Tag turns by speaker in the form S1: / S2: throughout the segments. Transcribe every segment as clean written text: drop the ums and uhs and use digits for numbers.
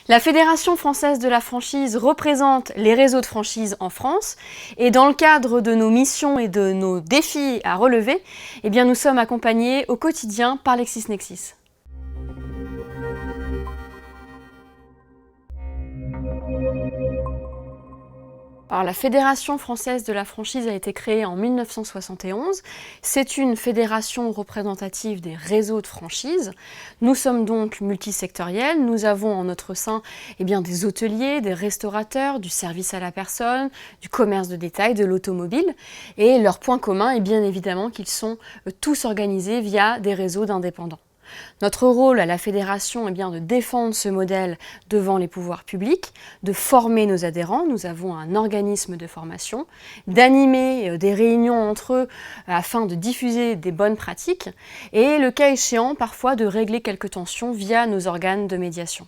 S1: La Fédération française de la franchise représente les réseaux de franchise en France et dans le cadre de nos missions et de nos défis à relever, nous sommes accompagnés au quotidien par LexisNexis. Alors, la Fédération française de la franchise a été créée en 1971. C'est une fédération représentative des réseaux de franchise. Nous sommes donc multisectoriels. Nous avons en notre sein des hôteliers, des restaurateurs, du service à la personne, du commerce de détail, de l'automobile. Et leur point commun est bien évidemment qu'ils sont tous organisés via des réseaux d'indépendants. Notre rôle à la Fédération est bien de défendre ce modèle devant les pouvoirs publics, de former nos adhérents, nous avons un organisme de formation, d'animer des réunions entre eux afin de diffuser des bonnes pratiques et, le cas échéant, parfois de régler quelques tensions via nos organes de médiation.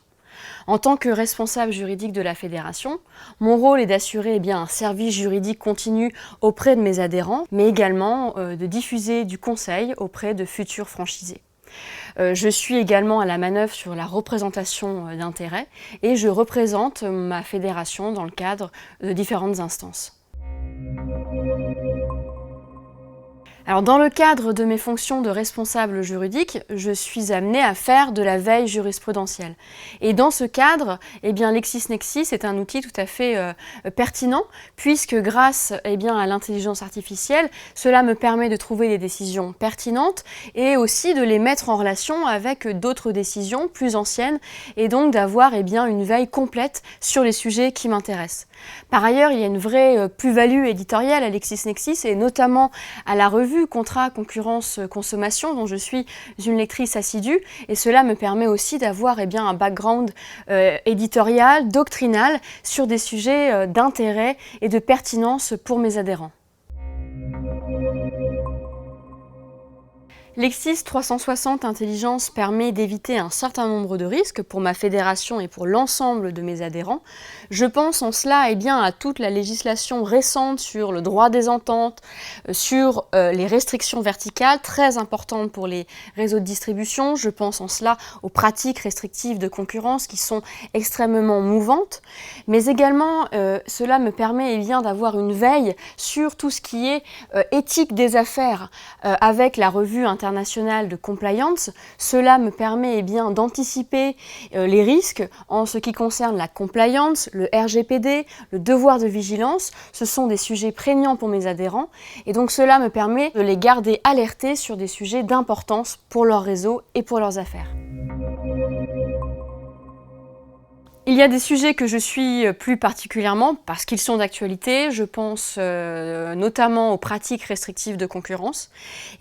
S1: En tant que responsable juridique de la Fédération, mon rôle est d'assurer un service juridique continu auprès de mes adhérents, mais également de diffuser du conseil auprès de futurs franchisés. Je suis également à la manœuvre sur la représentation d'intérêts et je représente ma fédération dans le cadre de différentes instances. Alors, dans le cadre de mes fonctions de responsable juridique, je suis amenée à faire de la veille jurisprudentielle. Et dans ce cadre, LexisNexis est un outil tout à fait pertinent, puisque grâce à l'intelligence artificielle, cela me permet de trouver des décisions pertinentes et aussi de les mettre en relation avec d'autres décisions plus anciennes et donc d'avoir une veille complète sur les sujets qui m'intéressent. Par ailleurs, il y a une vraie plus-value éditoriale à LexisNexis et notamment à la revue Contrat, Concurrence, Consommation dont je suis une lectrice assidue et cela me permet aussi d'avoir un background éditorial, doctrinal sur des sujets d'intérêt et de pertinence pour mes adhérents. Lexis 360 Intelligence permet d'éviter un certain nombre de risques pour ma fédération et pour l'ensemble de mes adhérents. Je pense en cela à toute la législation récente sur le droit des ententes, sur les restrictions verticales, très importantes pour les réseaux de distribution. Je pense en cela aux pratiques restrictives de concurrence qui sont extrêmement mouvantes. Mais également, cela me permet d'avoir une veille sur tout ce qui est éthique des affaires avec la revue internationale de compliance. Cela me permet d'anticiper les risques en ce qui concerne la compliance, le RGPD, le devoir de vigilance. Ce sont des sujets prégnants pour mes adhérents et donc cela me permet de les garder alertés sur des sujets d'importance pour leur réseau et pour leurs affaires. Il y a des sujets que je suis plus particulièrement parce qu'ils sont d'actualité. Je pense notamment aux pratiques restrictives de concurrence.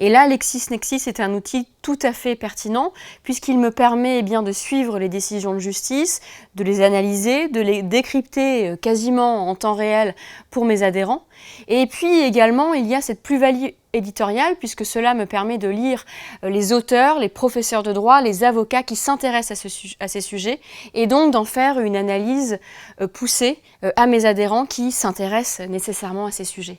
S1: Et là, LexisNexis est un outil tout à fait pertinent puisqu'il me permet de suivre les décisions de justice, de les analyser, de les décrypter quasiment en temps réel pour mes adhérents. Et puis également, il y a cette plus-value éditoriale puisque cela me permet de lire les auteurs, les professeurs de droit, les avocats qui s'intéressent à ces sujets et donc d'en faire une analyse poussée à mes adhérents qui s'intéressent nécessairement à ces sujets.